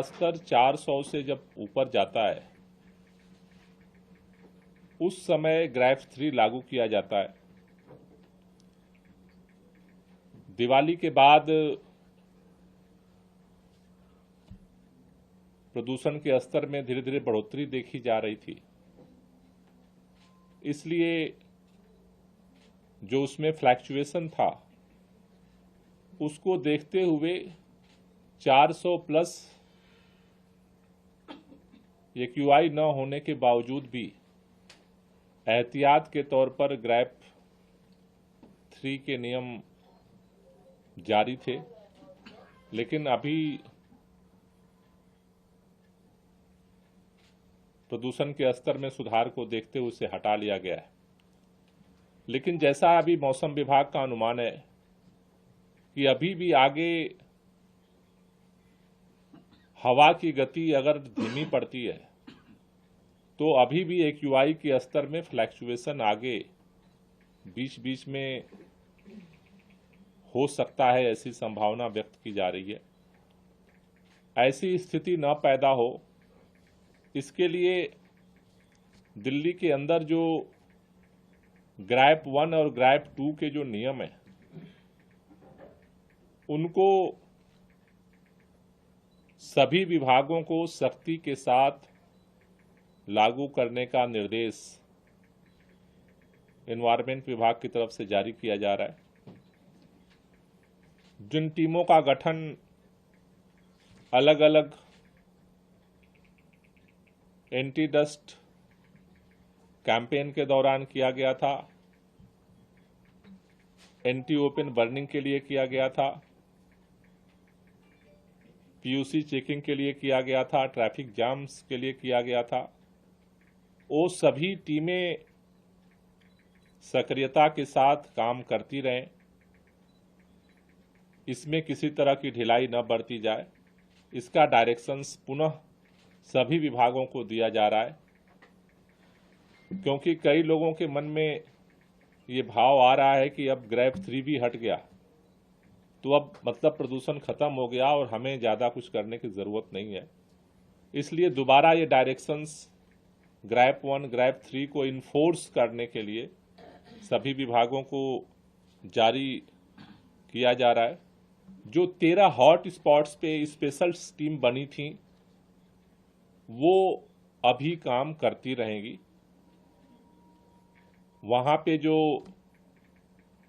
स्तर 400 से जब ऊपर जाता है उस समय ग्रैफ 3 लागू किया जाता है। दिवाली के बाद प्रदूषण के स्तर में धीरे धीरे बढ़ोतरी देखी जा रही थी, इसलिए जो उसमें फ्लैक्चुएशन था उसको देखते हुए 400 प्लस एक्यूआई न होने के बावजूद भी एहतियात के तौर पर ग्रैफ 3 के नियम जारी थे, लेकिन अभी प्रदूषण के स्तर में सुधार को देखते हुए उसे हटा लिया गया है। लेकिन जैसा अभी मौसम विभाग का अनुमान है कि अभी भी आगे हवा की गति अगर धीमी पड़ती है तो अभी भी एक्यूआई के स्तर में फ्लैक्चुएशन आगे बीच बीच में हो सकता है, ऐसी संभावना व्यक्त की जा रही है। ऐसी स्थिति न पैदा हो इसके लिए दिल्ली के अंदर जो ग्रैप 1 और ग्रैप 2 के जो नियम है उनको सभी विभागों को सख्ती के साथ लागू करने का निर्देश एनवायरमेंट विभाग की तरफ से जारी किया जा रहा है। जिन टीमों का गठन अलग अलग एंटी डस्ट कैंपेन के दौरान किया गया था, एंटी ओपन बर्निंग के लिए किया गया था, पीयूसी चेकिंग के लिए किया गया था, ट्रैफिक जाम्स के लिए किया गया था, वो सभी टीमें सक्रियता के साथ काम करती रहें, इसमें किसी तरह की ढिलाई न बरती जाए, इसका डायरेक्शंस पुनः सभी विभागों को दिया जा रहा है। क्योंकि कई लोगों के मन में ये भाव आ रहा है कि अब ग्रैफ 3 भी हट गया तो अब मतलब प्रदूषण खत्म हो गया और हमें ज़्यादा कुछ करने की ज़रूरत नहीं है। इसलिए दोबारा ये डायरेक्शंस ग्रैप 1 ग्रैप 3 को इन्फोर्स करने के लिए सभी विभागों को जारी किया जा रहा है। जो 13 हॉट स्पॉट्स पे स्पेशल टीम बनी थी वो अभी काम करती रहेंगी। वहाँ पे जो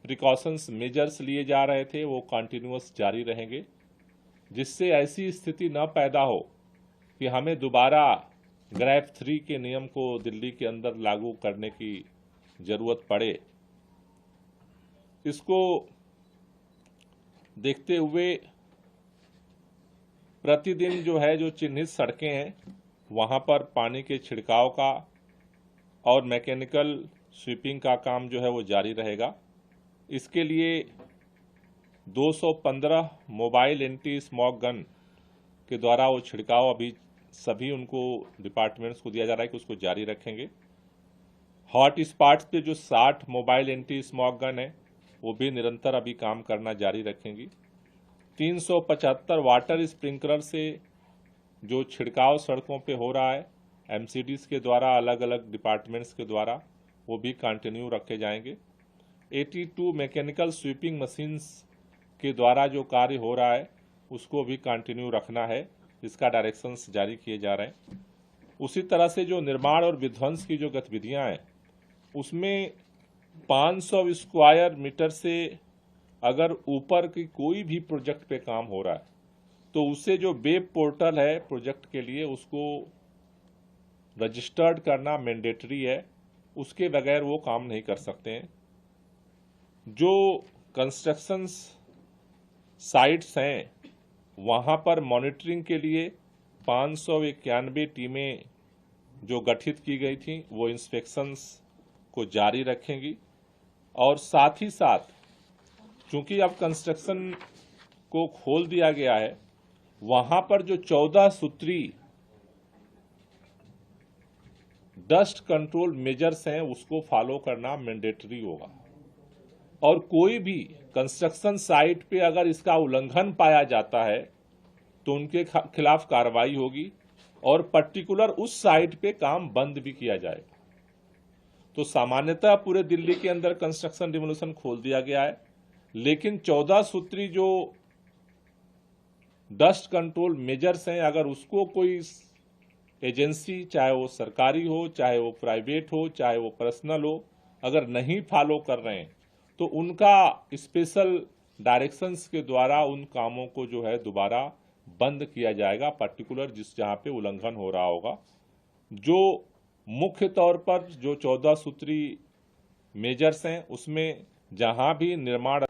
प्रिकॉशंस मेजर्स लिए जा रहे थे वो कंटिन्यूअस जारी रहेंगे, जिससे ऐसी स्थिति न पैदा हो कि हमें दोबारा ग्रैफ 3 के नियम को दिल्ली के अंदर लागू करने की जरूरत पड़े। इसको देखते हुए प्रतिदिन जो है जो चिन्हित सड़कें हैं वहाँ पर पानी के छिड़काव का और मैकेनिकल स्वीपिंग का काम जो है वो जारी रहेगा। इसके लिए 215 मोबाइल एंटी स्मॉग गन के द्वारा वो छिड़काव अभी सभी उनको डिपार्टमेंट्स को दिया जा रहा है कि उसको जारी रखेंगे। हॉट स्पॉट्स पे जो 60 मोबाइल एंटी स्मॉग गन है वो भी निरंतर अभी काम करना जारी रखेंगी। 375 वाटर स्प्रिंकलर से जो छिड़काव सड़कों पे हो रहा है एमसीडीज के द्वारा अलग अलग डिपार्टमेंट्स के द्वारा वो भी कंटिन्यू रखे जाएंगे। 82 मैकेनिकल स्वीपिंग मशीन्स के द्वारा जो कार्य हो रहा है उसको भी कंटिन्यू रखना है, इसका डायरेक्शंस जारी किए जा रहे हैं। उसी तरह से जो निर्माण और विध्वंस की जो गतिविधियां हैं उसमें 500 स्क्वायर मीटर से अगर ऊपर की कोई भी प्रोजेक्ट पे काम हो रहा है तो उसे जो वेब पोर्टल है प्रोजेक्ट के लिए उसको रजिस्टर्ड करना मैंडेटरी है, उसके बगैर वो काम नहीं कर सकते हैं। जो कंस्ट्रक्शन साइट्स हैं वहाँ पर मॉनिटरिंग के लिए 591 टीमें जो गठित की गई थी वो इंस्पेक्शंस को जारी रखेंगी। और साथ ही साथ चूंकि अब कंस्ट्रक्शन को खोल दिया गया है वहां पर जो 14 सूत्री डस्ट कंट्रोल मेजर्स हैं उसको फॉलो करना मैंडेटरी होगा। और कोई भी कंस्ट्रक्शन साइट पे अगर इसका उल्लंघन पाया जाता है तो उनके खिलाफ कार्रवाई होगी और पर्टिकुलर उस साइट पे काम बंद भी किया जाएगा। तो सामान्यतः पूरे दिल्ली के अंदर कंस्ट्रक्शन डिमोलिशन खोल दिया गया है, लेकिन 14 सूत्री जो डस्ट कंट्रोल मेजर्स हैं, अगर उसको कोई एजेंसी, चाहे वो सरकारी हो, चाहे वो प्राइवेट हो, चाहे वो पर्सनल हो, अगर नहीं फॉलो कर रहे हैं तो उनका स्पेशल डायरेक्शंस के द्वारा उन कामों को जो है दोबारा बंद किया जाएगा, पर्टिकुलर जहां पे उल्लंघन हो रहा होगा। जो मुख्य तौर पर जो 14 सूत्री मेजर्स हैं उसमें जहां भी निर्माण